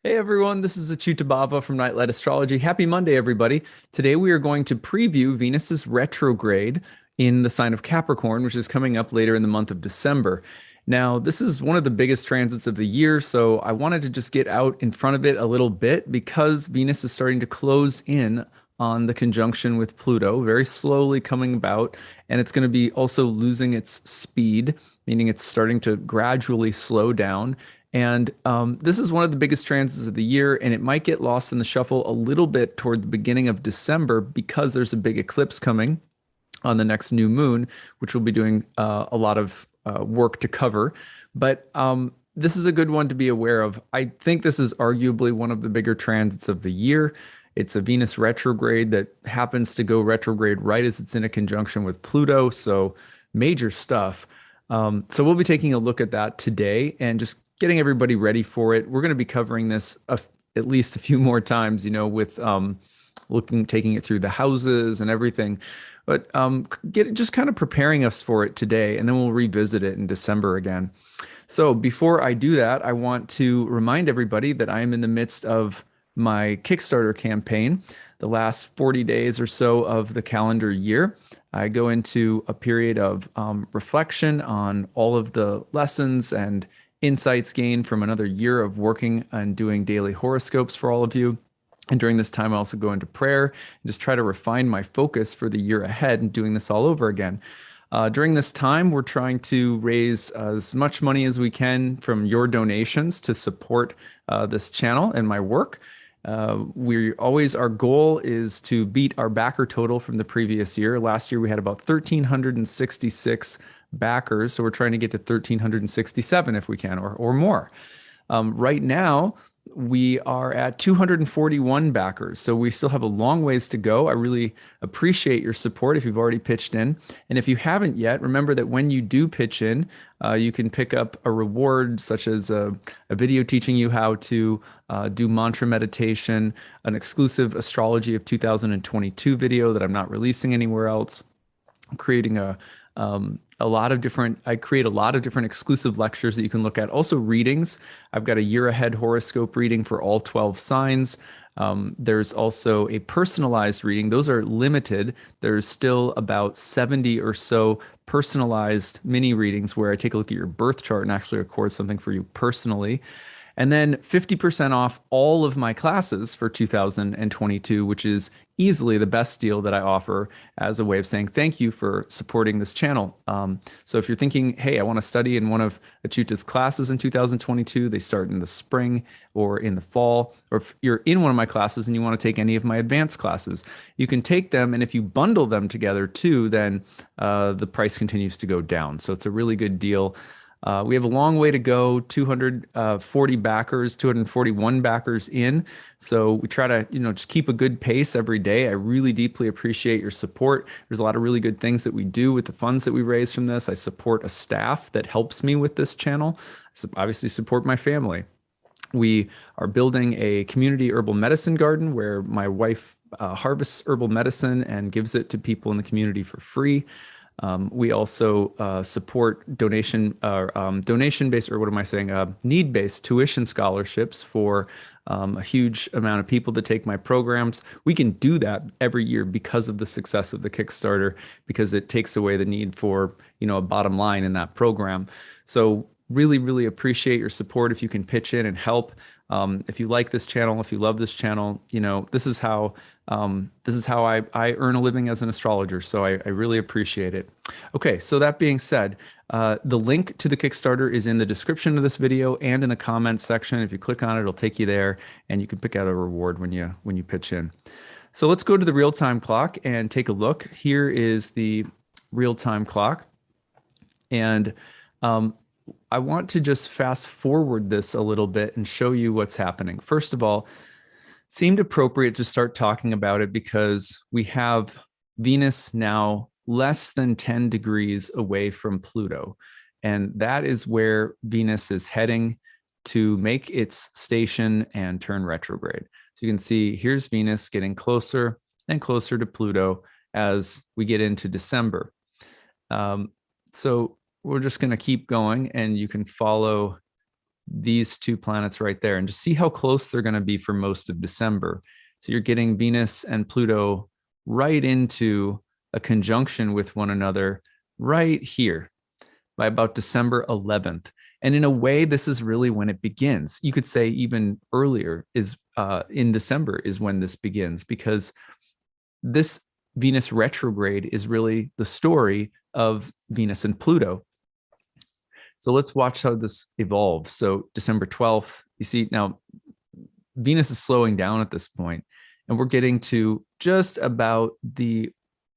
Hey everyone, this is acyuta-bhava from Nightlight Astrology. Happy Monday, everybody. Today we are going to preview Venus's retrograde in the sign of Capricorn, which is coming up later in the month of December. Now, this is one of the biggest transits of the year, so I wanted to just get out in front of it a little bit because Venus is starting to close in on the conjunction with Pluto, very slowly coming about, and it's going to be also losing its speed, meaning it's starting to gradually slow down. And this is one of the biggest transits of the year, and it might get lost in the shuffle a little bit toward the beginning of December because there's a big eclipse coming on the next new moon, which we'll be doing a lot of work to cover. But this is a good one to be aware of. I think this is arguably one of the bigger transits of the year. It's a Venus retrograde that happens to go retrograde right as it's in a conjunction with Pluto. So major stuff. So we'll be taking a look at that today and just getting everybody ready for it. We're going to be covering this at least a few more times, with taking it through the houses and everything. But just kind of preparing us for it today, and then we'll revisit it in December again. So before I do that, I want to remind everybody that I am in the midst of my Kickstarter campaign, the last 40 days or so of the calendar year. I go into a period of reflection on all of the lessons and insights gained from another year of working and doing daily horoscopes for all of you. And during this time, I also go into prayer and just try to refine my focus for the year ahead and doing this all over again. During this time, we're trying to raise as much money as we can from your donations to support this channel and my work. Our goal is to beat our backer total from the previous year. Last year, we had about 1,366 backers. So we're trying to get to 1,367 if we can, or more. Right now, we are at 241 backers. So we still have a long ways to go. I really appreciate your support if you've already pitched in. And if you haven't yet, remember that when you do pitch in, you can pick up a reward such as a video teaching you how to do mantra meditation, an exclusive Astrology of 2022 video that I'm not releasing anywhere else. I'm creating I create a lot of different exclusive lectures that you can look at. Also readings. I've got a year ahead horoscope reading for all 12 signs. There's also a personalized reading. Those are limited. There's still about 70 or so personalized mini readings where I take a look at your birth chart and actually record something for you personally. And then 50% off all of my classes for 2022, which is easily the best deal that I offer as a way of saying thank you for supporting this channel. So if you're thinking, hey, I want to study in one of Achyuta's classes in 2022, they start in the spring or in the fall, or if you're in one of my classes and you want to take any of my advanced classes, you can take them. And if you bundle them together too, then the price continues to go down. So it's a really good deal. We have a long way to go, 240 backers, 241 backers in. So we try to, just keep a good pace every day. I really deeply appreciate your support. There's a lot of really good things that we do with the funds that we raise from this. I support a staff that helps me with this channel. I obviously support my family. We are building a community herbal medicine garden where my wife harvests herbal medicine and gives it to people in the community for free. We also support donation-based, or what am I saying? Need-based tuition scholarships for a huge amount of people to take my programs. We can do that every year because of the success of the Kickstarter, because it takes away the need for, a bottom line in that program. So really, really appreciate your support if you can pitch in and help. If you like this channel, if you love this channel, this is how I earn a living as an astrologer. So I really appreciate it. Okay, so that being said, the link to the Kickstarter is in the description of this video and in the comments section. If you click on it, it'll take you there, and you can pick out a reward when you pitch in. So let's go to the real-time clock and take a look. Here is the real-time clock, and I want to just fast forward this a little bit and show you what's happening. First of all, it seemed appropriate to start talking about it because we have Venus now less than 10 degrees away from Pluto. And that is where Venus is heading to make its station and turn retrograde. So you can see here's Venus getting closer and closer to Pluto as we get into December. So we're just going to keep going, and you can follow these two planets right there, and just see how close they're going to be for most of December. So you're getting Venus and Pluto right into a conjunction with one another right here by about December 11th. And in a way, this is really when it begins. You could say even earlier is in December is when this begins, because this Venus retrograde is really the story of Venus and Pluto. So let's watch how this evolves. So December 12th, you see now Venus is slowing down at this point, and we're getting to just about the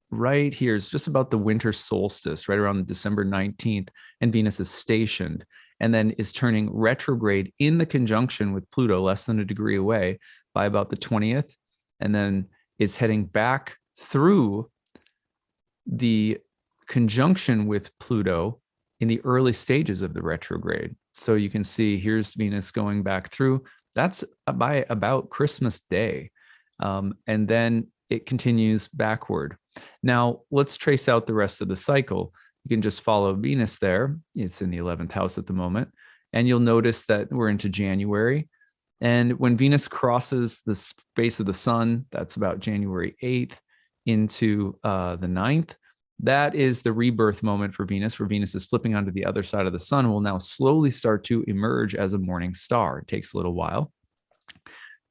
right here is just about the winter solstice, right around December 19th, and Venus is stationed and then is turning retrograde in the conjunction with Pluto, less than a degree away, by about the 20th, and then is heading back through the conjunction with Pluto in the early stages of the retrograde. So you can see here's Venus going back through. That's by about Christmas Day. And then it continues backward. Now, let's trace out the rest of the cycle. You can just follow Venus there. It's in the 11th house at the moment. And you'll notice that we're into January. And when Venus crosses the space of the sun, that's about January 8th into the 9th. That is the rebirth moment for Venus, where Venus is flipping onto the other side of the sun, will now slowly start to emerge as a morning star. It takes a little while.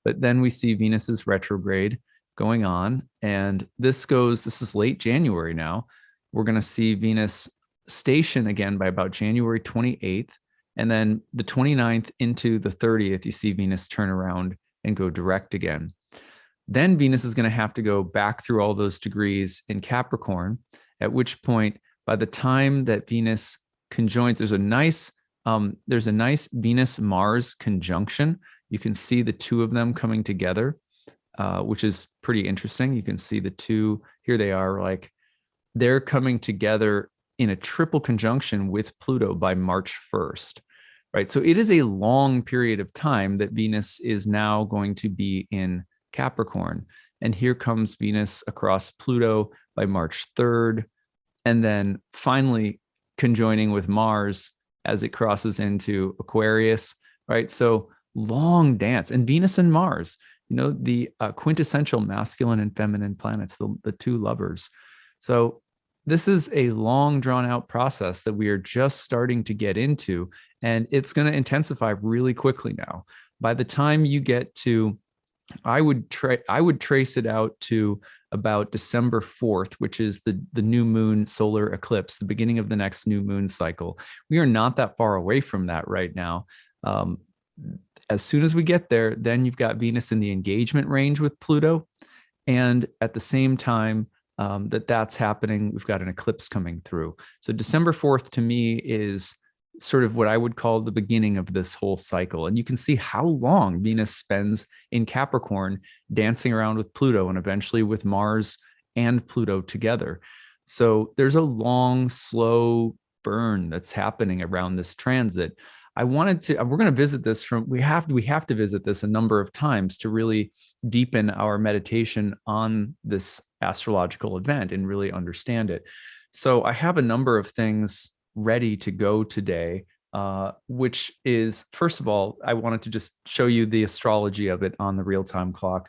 But then we see Venus's retrograde going on. And this is late January now. We're going to see Venus station again by about January 28th. And then the 29th into the 30th, you see Venus turn around and go direct again. Then Venus is going to have to go back through all those degrees in Capricorn, at which point, by the time that Venus conjoins, there's a nice Venus-Mars conjunction. You can see the two of them coming together, which is pretty interesting. You can see the two, here they are, like they're coming together in a triple conjunction with Pluto by March 1st, right? So it is a long period of time that Venus is now going to be in Capricorn. And here comes Venus across Pluto by March 3rd, and then finally conjoining with Mars as it crosses into Aquarius, right? So long dance. And Venus and Mars, the quintessential masculine and feminine planets, the two lovers. So this is a long drawn out process that we are just starting to get into, and it's going to intensify really quickly now. By the time you get to, I would trace it out to about December 4th, which is the new moon solar eclipse, the beginning of the next new moon cycle. We are not that far away from that right now. As soon as we get there, then you've got Venus in the engagement range with Pluto. And at the same time that's happening, we've got an eclipse coming through. So December 4th to me is sort of what I would call the beginning of this whole cycle. And you can see how long Venus spends in Capricorn dancing around with Pluto and eventually with Mars and Pluto together. So there's a long, slow burn that's happening around this transit. we're going to visit this we have to visit this a number of times to really deepen our meditation on this astrological event and really understand it. So I have a number of things ready to go today, which is, first of all, I wanted to just show you the astrology of it on the real-time clock.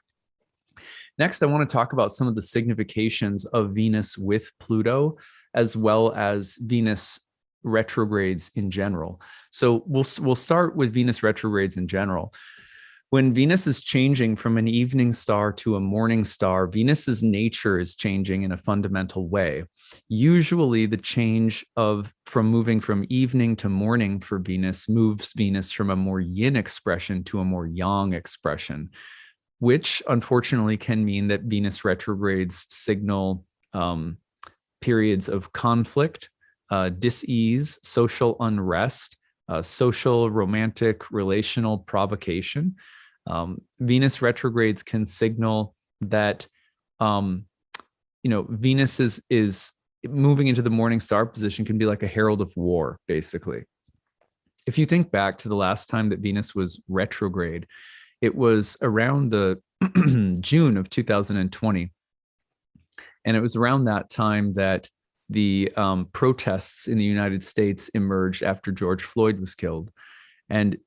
Next, I want to talk about some of the significations of Venus with Pluto, as well as Venus retrogrades in general. So we'll start with Venus retrogrades in general. When Venus is changing from an evening star to a morning star, Venus's nature is changing in a fundamental way. Usually the change from moving from evening to morning for Venus moves Venus from a more yin expression to a more yang expression, which unfortunately can mean that Venus retrogrades signal periods of conflict, dis-ease, social unrest, social, romantic, relational provocation. Venus retrogrades can signal that, Venus is moving into the morning star position, can be like a herald of war, basically. If you think back to the last time that Venus was retrograde, it was around the June of 2020. And it was around that time that the protests in the United States emerged after George Floyd was killed. And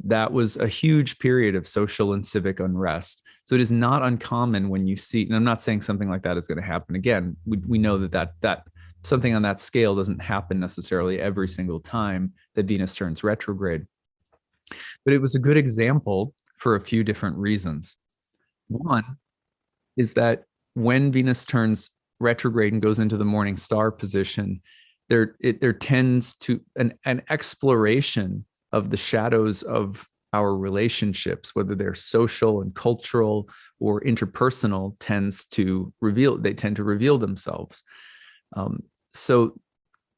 that was a huge period of social and civic unrest. So it is not uncommon when you see, and I'm not saying something like that is going to happen again. We know that something on that scale doesn't happen necessarily every single time that Venus turns retrograde. But it was a good example for a few different reasons. One is that when Venus turns retrograde and goes into the morning star position, there tends to an exploration of the shadows of our relationships, whether they're social and cultural or interpersonal, they tend to reveal themselves. So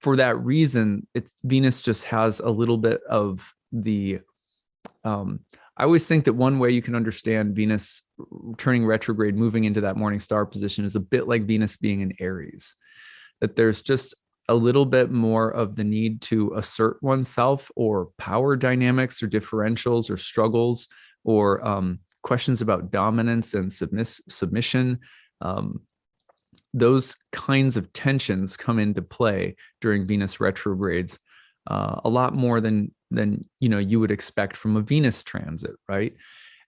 for that reason, Venus just has a little bit of the I always think that one way you can understand Venus turning retrograde, moving into that morning star position, is a bit like Venus being in Aries, that there's just a little bit more of the need to assert oneself, or power dynamics or differentials or struggles, or questions about dominance and submission. Those kinds of tensions come into play during Venus retrogrades a lot more than you would expect from a Venus transit, right?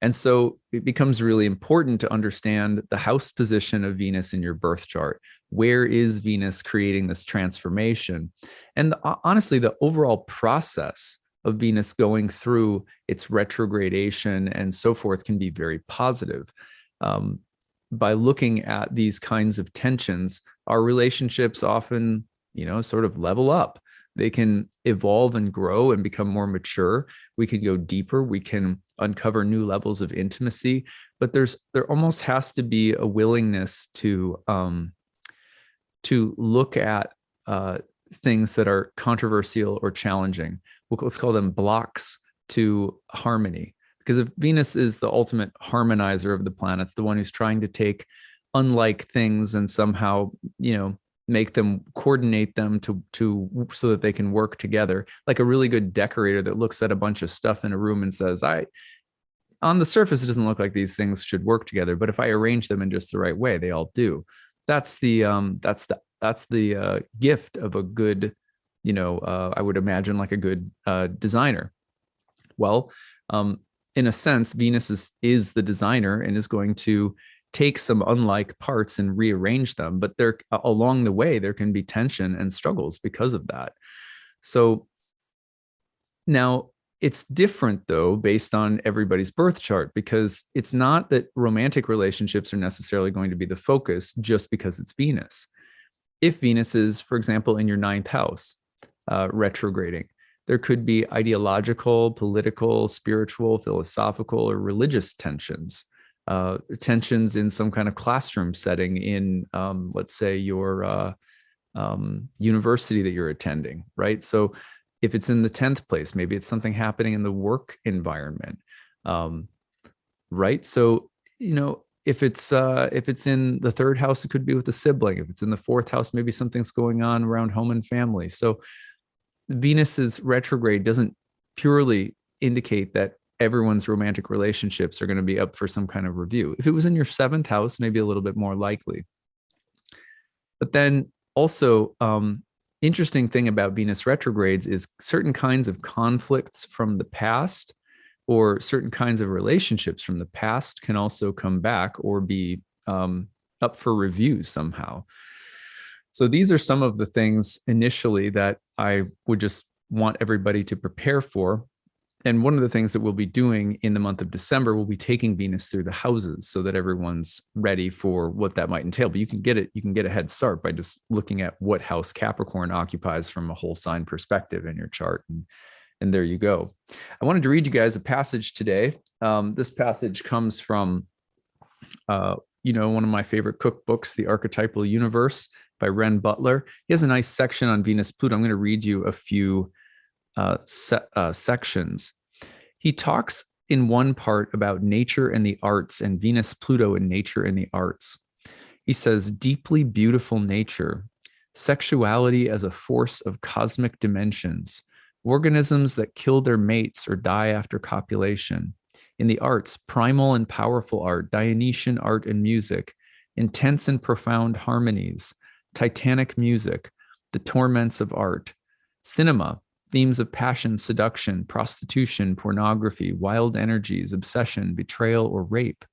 And so it becomes really important to understand the house position of Venus in your birth chart. Where is Venus creating this transformation? And honestly, the overall process of Venus going through its retrogradation and so forth can be very positive. By looking at these kinds of tensions, our relationships often, sort of level up. They can evolve and grow and become more mature. We can go deeper. We can uncover new levels of intimacy. But there almost has to be a willingness to look at things that are controversial or challenging. Let's call them blocks to harmony. Because if Venus is the ultimate harmonizer of the planets, the one who's trying to take unlike things and somehow, make them, coordinate them so that they can work together, like a really good decorator that looks at a bunch of stuff in a room and says, on the surface, it doesn't look like these things should work together, but if I arrange them in just the right way, they all do. That's the gift of a good, I would imagine, like a good designer. Well, in a sense, Venus is the designer and is going to take some unlike parts and rearrange them, but along the way there can be tension and struggles because of that. So now it's different though based on everybody's birth chart, because it's not that romantic relationships are necessarily going to be the focus just because it's Venus. If Venus is, for example, in your ninth house, retrograding, there could be ideological, political, spiritual, philosophical, or religious tensions in some kind of classroom setting in, let's say, your university that you're attending, right? So if it's in the 10th place, maybe it's something happening in the work environment, right? So, if it's in the third house, it could be with a sibling. If it's in the fourth house, maybe something's going on around home and family. So Venus's retrograde doesn't purely indicate that everyone's romantic relationships are going to be up for some kind of review. If it was in your seventh house, maybe a little bit more likely. But then also, interesting thing about Venus retrogrades is certain kinds of conflicts from the past, or certain kinds of relationships from the past, can also come back or be up for review somehow. So these are some of the things initially that I would just want everybody to prepare for. And one of the things that we'll be doing in the month of December, we'll be taking Venus through the houses so that everyone's ready for what that might entail. But you can get a head start by just looking at what house Capricorn occupies from a whole sign perspective in your chart. And there you go. I wanted to read you guys a passage today. This passage comes from, one of my favorite cookbooks, The Archetypal Universe by Ren Butler. He has a nice section on Venus Pluto. I'm going to read you a few sections. He talks in one part about nature and the arts, and Venus Pluto and nature and the arts. He says, deeply beautiful nature, sexuality as a force of cosmic dimensions, organisms that kill their mates or die after copulation. In the arts, primal and powerful art, Dionysian art and music, intense and profound harmonies, titanic music, the torments of art. Cinema, themes of passion, seduction, prostitution, pornography, wild energies, obsession, betrayal, or rape.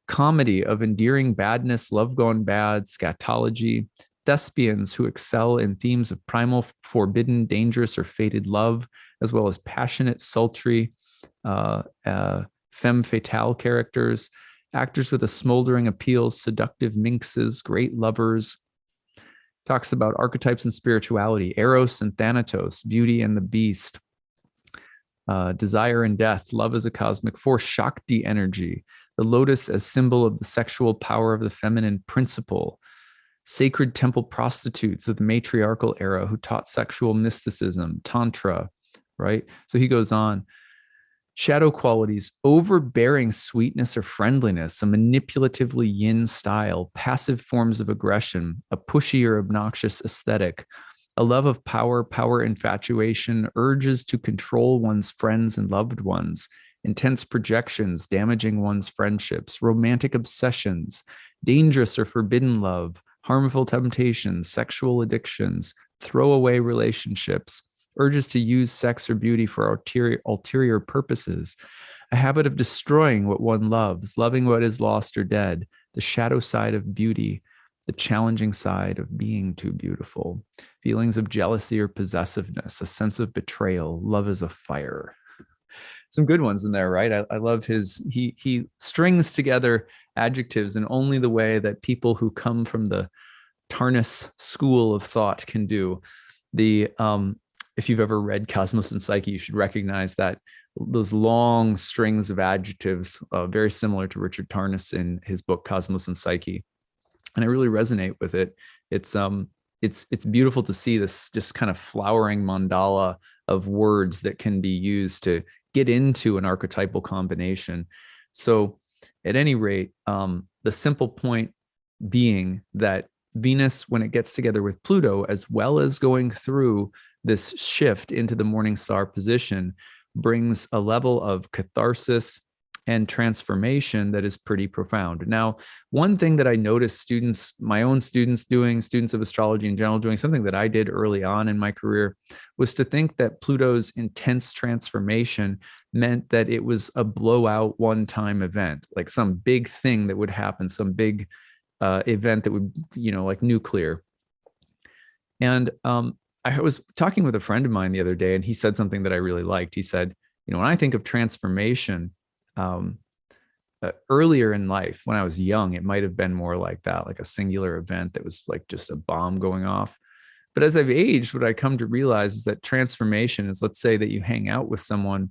Comedy of endearing badness, love gone bad, scatology, thespians who excel in themes of primal, forbidden, dangerous, or fated love, as well as passionate, sultry, femme fatale characters, actors with a smoldering appeal, seductive minxes, great lovers. Talks about archetypes and spirituality, Eros and Thanatos, beauty and the beast, desire and death, love as a cosmic force, Shakti energy, the lotus as symbol of the sexual power of the feminine principle, sacred temple prostitutes of the matriarchal era who taught sexual mysticism, tantra, right? So he goes on. Shadow qualities, overbearing sweetness or friendliness, a manipulatively yin style, passive forms of aggression, a pushy or obnoxious aesthetic, a love of power, power infatuation, urges to control one's friends and loved ones, intense projections, damaging one's friendships, romantic obsessions, dangerous or forbidden love, harmful temptations, sexual addictions, throwaway relationships, urges to use sex or beauty for ulterior purposes, a habit of destroying what one loves, loving what is lost or dead, the shadow side of beauty, the challenging side of being too beautiful, feelings of jealousy or possessiveness, a sense of betrayal, love is a fire. Some good ones in there, right? I love he strings together adjectives in only the way that people who come from the Tarnas school of thought can do. If you've ever read Cosmos and Psyche, you should recognize that those long strings of adjectives, very similar to Richard Tarnas in his book Cosmos and Psyche, and I really resonate with it. It's beautiful to see this just kind of flowering mandala of words that can be used to get into an archetypal combination. So, at any rate, the simple point being that Venus, when it gets together with Pluto, as well as going through this shift into the morning star position, brings a level of catharsis and transformation that is pretty profound. Now, one thing that I noticed students, my own students doing, students of astrology in general doing, something that I did early on in my career, was to think that Pluto's intense transformation meant that it was a blowout one-time event, like some big thing that would happen, some big event that would, like nuclear. And I was talking with a friend of mine the other day, and he said something that I really liked. He said, when I think of transformation, earlier in life, when I was young, it might have been more like that, like a singular event that was like just a bomb going off. But as I've aged, what I come to realize is that transformation is, let's say that you hang out with someone,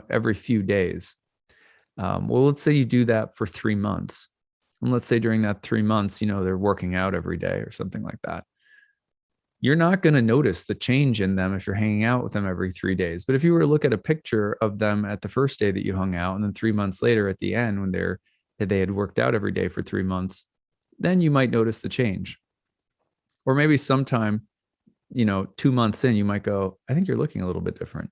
every few days. Well, let's say you do that for 3 months. And let's say during that 3 months, they're working out every day or something like that. You're not going to notice the change in them if you're hanging out with them every 3 days. But if you were to look at a picture of them at the first day that you hung out, and then 3 months later at the end, when they had worked out every day for 3 months, then you might notice the change. Or maybe sometime, 2 months in, you might go, I think you're looking a little bit different.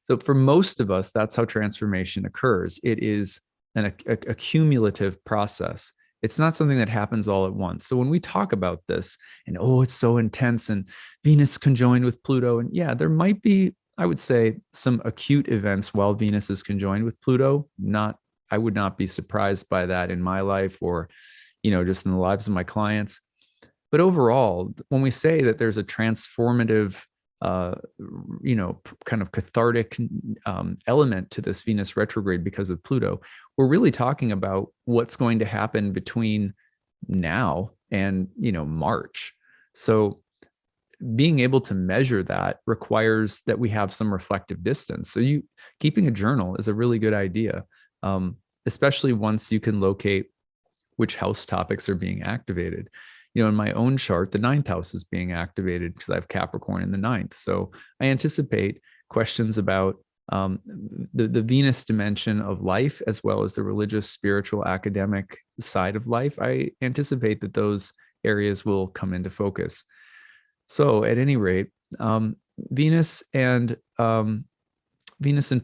So for most of us, that's how transformation occurs. It is a cumulative process. It's not something that happens all at once. So when we talk about this and, it's so intense and Venus conjoined with Pluto, and yeah, there might be, I would say, some acute events while Venus is conjoined with Pluto. I would not be surprised by that in my life or, just in the lives of my clients. But overall, when we say that there's a transformative, kind of cathartic element to this Venus retrograde because of Pluto, we're really talking about what's going to happen between now and, March. So being able to measure that requires that we have some reflective distance. So keeping a journal is a really good idea, especially once you can locate which house topics are being activated. In my own chart, the 9th house is being activated because I have Capricorn in the 9th. So I anticipate questions about the Venus dimension of life, as well as the religious, spiritual, academic side of life. I anticipate that those areas will come into focus. So at any rate, Venus and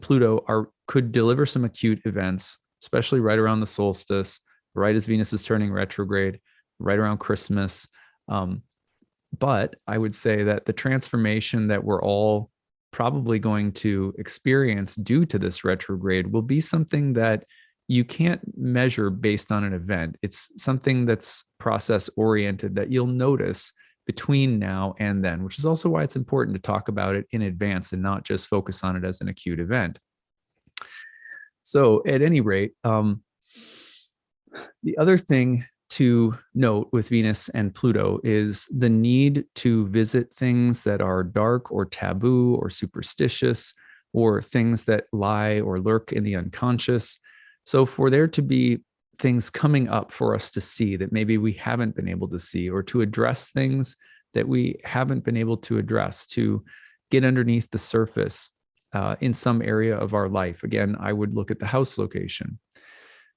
Pluto could deliver some acute events, especially right around the solstice, right as Venus is turning retrograde, right around Christmas. But I would say that the transformation that we're all probably going to experience due to this retrograde will be something that you can't measure based on an event. It's something that's process oriented that you'll notice between now and then, which is also why it's important to talk about it in advance and not just focus on it as an acute event. So, at any rate, the other thing to note with Venus and Pluto is the need to visit things that are dark or taboo or superstitious or things that lie or lurk in the unconscious. So, for there to be things coming up for us to see that maybe we haven't been able to see, or to address things that we haven't been able to address, to get underneath the surface in some area of our life. Again, I would look at the house location.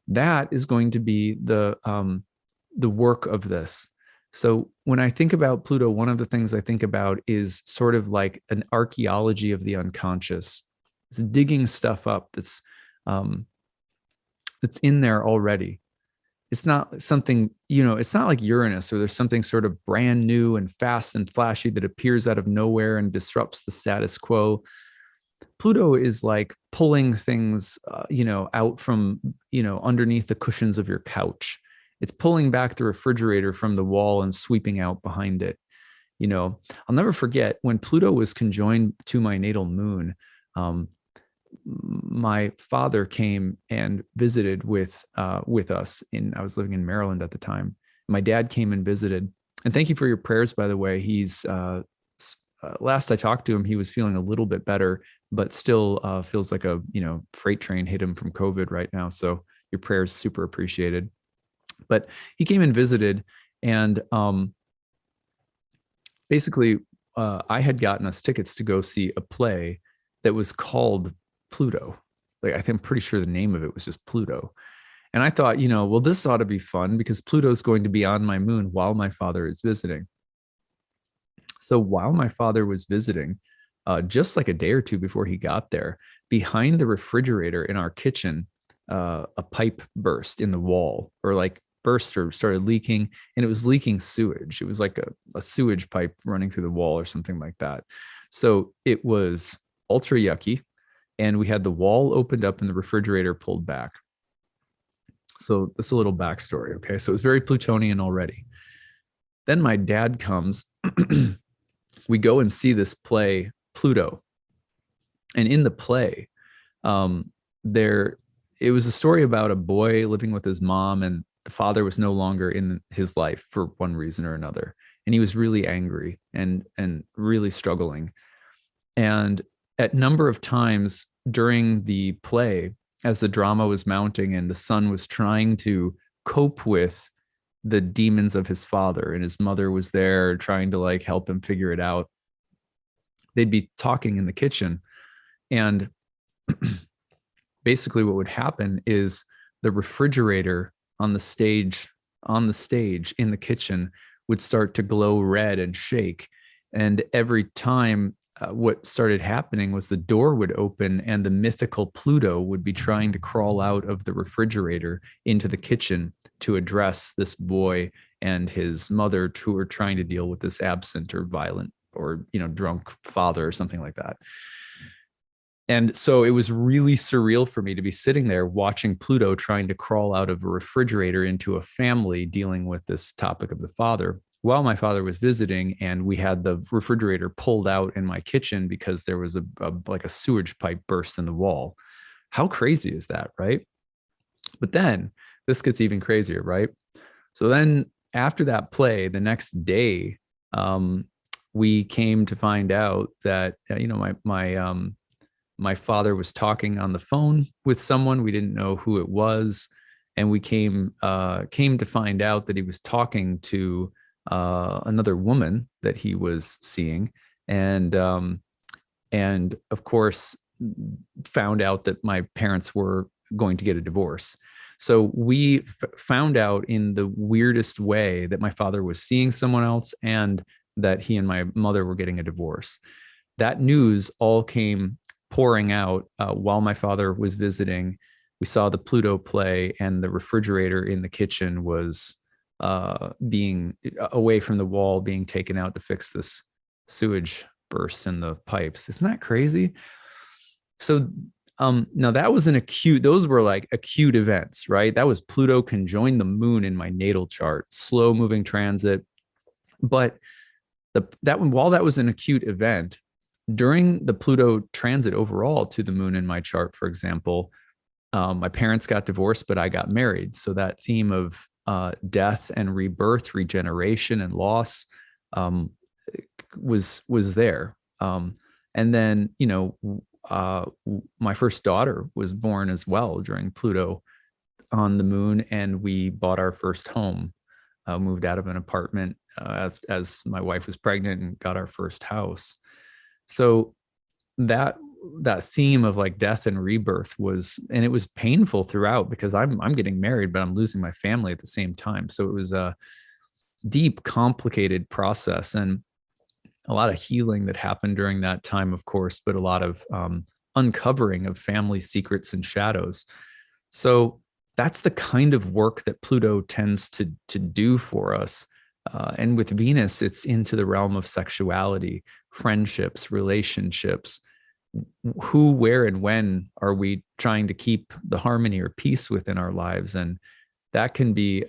That is going to be the work of this. So when I think about Pluto, one of the things I think about is sort of like an archaeology of the unconscious. It's digging stuff up that's in there already. It's not something, it's not like Uranus, or there's something sort of brand new and fast and flashy that appears out of nowhere and disrupts the status quo. Pluto is like pulling things, out from, underneath the cushions of your couch. It's pulling back the refrigerator from the wall and sweeping out behind it. I'll never forget when Pluto was conjoined to my natal moon. My father came and visited with us. I was living in Maryland at the time. My dad came and visited. And thank you for your prayers, by the way. He's last I talked to him, he was feeling a little bit better, but still feels like a freight train hit him from COVID right now. So your prayers super appreciated. But he came and visited, and basically I had gotten us tickets to go see a play that was called Pluto. Like, I'm pretty sure the name of it was just Pluto. And I thought, well, this ought to be fun because Pluto's going to be on my moon while my father is visiting. So while my father was visiting, just like a day or two before he got there, behind the refrigerator in our kitchen, a pipe burst in the wall, or like burst or started leaking, and it was leaking sewage. It was like a sewage pipe running through the wall or something like that. So it was ultra yucky. And we had the wall opened up and the refrigerator pulled back. So that's a little backstory. Okay. So it was very Plutonian already. Then my dad comes. We go and see this play, Pluto. And in the play, it was a story about a boy living with his mom, and the father was no longer in his life for one reason or another. And he was really angry and really struggling. And at number of times during the play, as the drama was mounting and the son was trying to cope with the demons of his father, and his mother was there trying to like help him figure it out, they'd be talking in the kitchen. And basically what would happen is the refrigerator on the stage in the kitchen would start to glow red and shake. And every time what started happening was the door would open and the mythical Pluto would be trying to crawl out of the refrigerator into the kitchen to address this boy and his mother, who were trying to deal with this absent or violent or drunk father or something like that. And so it was really surreal for me to be sitting there watching Pluto trying to crawl out of a refrigerator into a family dealing with this topic of the father, while my father was visiting, and we had the refrigerator pulled out in my kitchen because there was like a sewage pipe burst in the wall. How crazy is that, right? But then this gets even crazier, right? So then after that play, the next day, we came to find out that my father was talking on the phone with someone. We didn't know who it was, and we came to find out that he was talking to another woman that he was seeing, and of course found out that my parents were going to get a divorce. So we found out in the weirdest way that my father was seeing someone else and that he and my mother were getting a divorce. That news all came pouring out while my father was visiting. We saw the Pluto play, and the refrigerator in the kitchen was being away from the wall, being taken out to fix this sewage bursts in the pipes. Isn't that crazy? So now that was those were like acute events, right? That was Pluto conjoined the moon in my natal chart, slow moving transit. But that one, while that was an acute event, during the Pluto transit overall to the moon in my chart, for example, my parents got divorced, but I got married. So that theme of death and rebirth, regeneration and loss um, was there. And then, my first daughter was born as well during Pluto on the moon, and we bought our first home, moved out of an apartment as my wife was pregnant and got our first house. So that that theme of like death and rebirth was, and it was painful throughout because I'm getting married, but I'm losing my family at the same time. So it was a deep, complicated process and a lot of healing that happened during that time, of course, but a lot of uncovering of family secrets and shadows. So that's the kind of work that Pluto tends to do for us. And with Venus, it's into the realm of sexuality, friendships, relationships. Who, where, and when are we trying to keep the harmony or peace within our lives? And that can be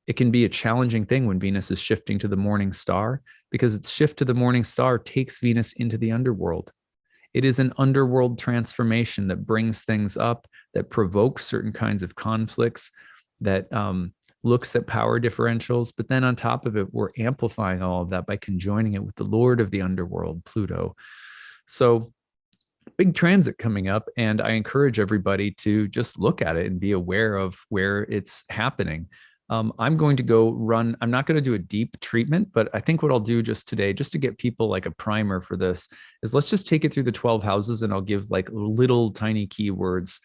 it can be a challenging thing when Venus is shifting to the morning star, because its shift to the morning star takes Venus into the underworld. It is an underworld transformation that brings things up, that provokes certain kinds of conflicts, that looks at power differentials. But then on top of it, we're amplifying all of that by conjoining it with the Lord of the underworld, Pluto. So big transit coming up. And I encourage everybody to just look at it and be aware of where it's happening. I'm going to go run. I'm not going to do a deep treatment, but I think what I'll do just today, just to get people like a primer for this, is let's just take it through the 12 houses and I'll give like little tiny keywords,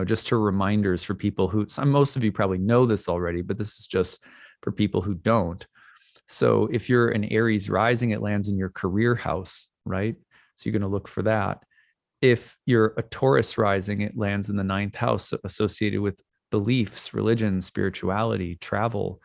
just to reminders for people who, most of you probably know this already, but this is just for people who don't. So if you're an Aries rising, it lands in your career house, right? So you're going to look for that. If you're a Taurus rising, it lands in the ninth house associated with beliefs, religion, spirituality, travel.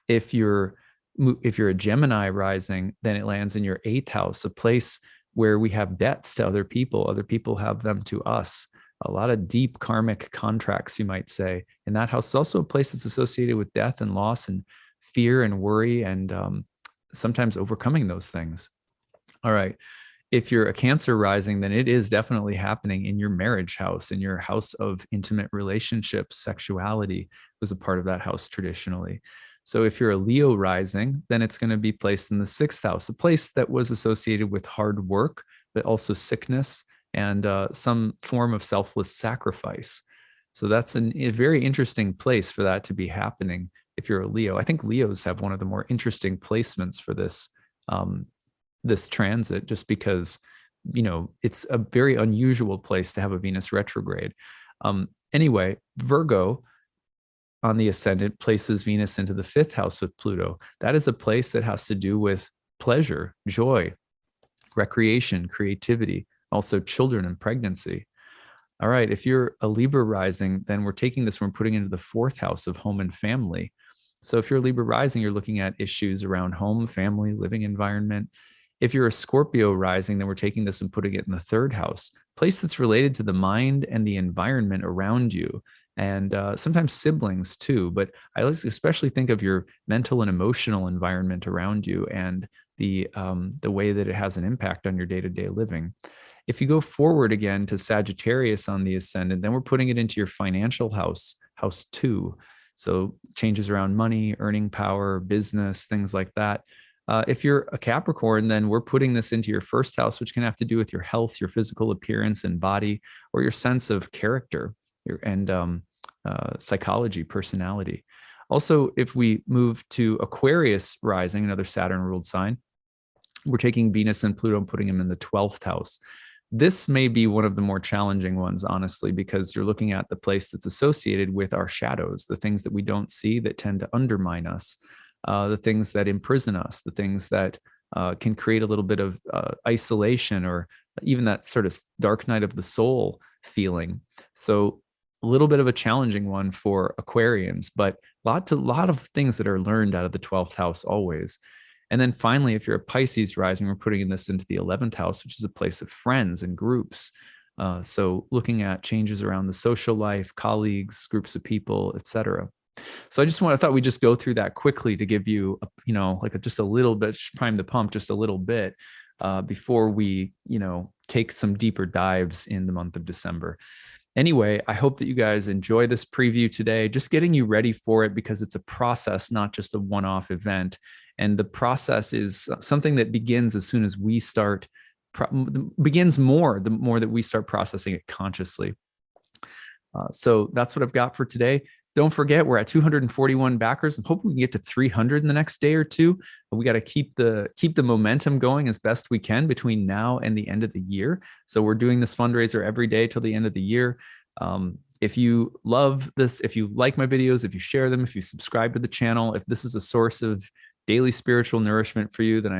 If you're a Gemini rising, then it lands in your eighth house, a place where we have debts to other people have them to us. A lot of deep karmic contracts, you might say. And that house is also a place that's associated with death and loss and fear and worry and sometimes overcoming those things. All right. If you're a Cancer rising, then it is definitely happening in your marriage house, in your house of intimate relationships. Sexuality was a part of that house traditionally. So if you're a Leo rising, then it's going to be placed in the sixth house, a place that was associated with hard work, but also sickness and some form of selfless sacrifice. So that's a very interesting place for that to be happening if you're a Leo. I think Leos have one of the more interesting placements for this transit, just because it's a very unusual place to have a Venus retrograde. Anyway, Virgo on the ascendant places Venus into the fifth house with Pluto. That is a place that has to do with pleasure, joy, recreation, creativity, also children and pregnancy. All right, if you're a Libra rising, then we're taking this, we're putting it into the fourth house of home and family. So if you're a Libra rising, you're looking at issues around home, family, living environment. If you're a Scorpio rising, then we're taking this and putting it in the third house, place that's related to the mind and the environment around you, and sometimes siblings too. But I especially think of your mental and emotional environment around you and the way that it has an impact on your day-to-day living. If you go forward again to Sagittarius on the ascendant, then we're putting it into your financial house, house 2. So changes around money, earning power, business, things like that. If you're a Capricorn, then we're putting this into your first house, which can have to do with your health, your physical appearance and body, or your sense of character and psychology, personality. Also, if we move to Aquarius rising, another Saturn ruled sign, we're taking Venus and Pluto and putting them in the 12th house. This may be one of the more challenging ones, honestly, because you're looking at the place that's associated with our shadows, the things that we don't see that tend to undermine us. The things that imprison us, the things that can create a little bit of isolation or even that sort of dark night of the soul feeling. So a little bit of a challenging one for Aquarians, but lot of things that are learned out of the 12th house always. And then finally, if you're a Pisces rising, we're putting this into the 11th house, which is a place of friends and groups. So looking at changes around the social life, colleagues, groups of people, etc. So I thought we'd just go through that quickly to give you, just a little bit, prime the pump just a little bit before we, take some deeper dives in the month of December. Anyway, I hope that you guys enjoy this preview today, just getting you ready for it because it's a process, not just a one-off event. And the process is something that begins as soon as we start, begins more, the more that we start processing it consciously. So that's what I've got for today. Don't forget, we're at 241 backers. I'm hoping we can get to 300 in the next day or two. But we got to keep the momentum going as best we can between now and the end of the year. So we're doing this fundraiser every day till the end of the year. If you love this, if you like my videos, if you share them, if you subscribe to the channel, if this is a source of daily spiritual nourishment for you, then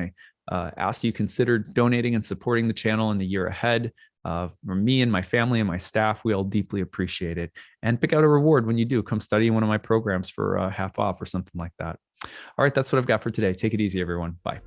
I ask you consider donating and supporting the channel in the year ahead. For me and my family and my staff, we all deeply appreciate it. And pick out a reward when you do. Come study in one of my programs for half off or something like that. All right, that's what I've got for today. Take it easy, everyone. Bye.